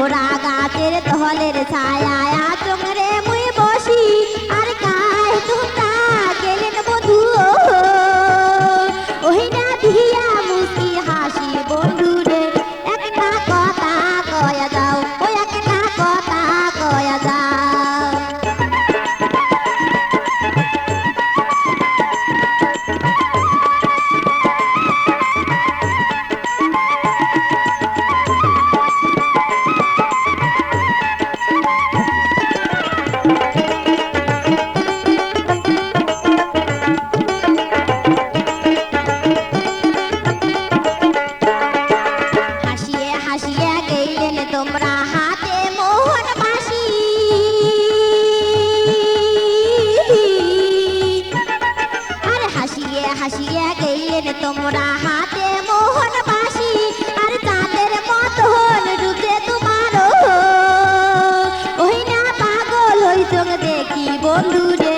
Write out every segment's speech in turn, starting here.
জোহরা গাছের তহলের ছায়া চোখরে মুই বসি আর কায় তোমরা গেলেন বধু ওই না দিয়া মুস্কি হাসি বন্ধুরে একটা কথা কয়া যাও ওই একটা কথা কয়া যাও হাসিয়া গেলেন তোমরা হাতে মোহন বাসি আর হাসিয়া গেলেন তোমরা হাতে মোহন বাসি আর চাঁদের মতন রূপে তোমার ওই না পাগল হই চোখ দেখি বন্ধুরে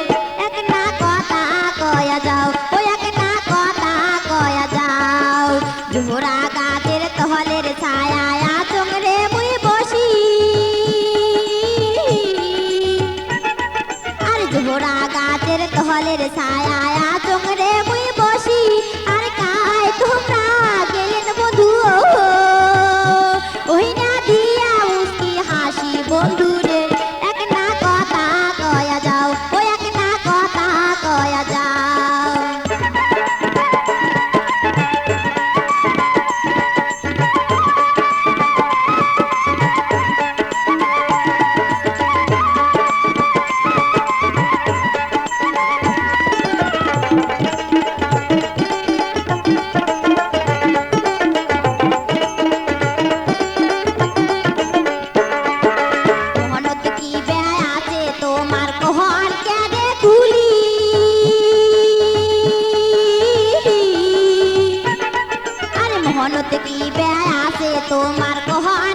একটা কথা কয়া যাও ওই একটা কথা কয়া যাও জোহরা গাছের তহলের ছায়া চোখরে মুই বসি আর জোহরা গাছের তহলের ছায়া চোখরে মুই বসি আর কায় তোমরা গেলেন বধু ওই না দিয়া মুস্কি হাসি বন্ধুরে একটা কথা কয়া যাও ওই একটা কথা কয়া যাও মোহনত কি ব্যয় আছে তোমার কহন কেড়ে খুলি আরে মোহনত কি ব্যয় আছে তোমার কহন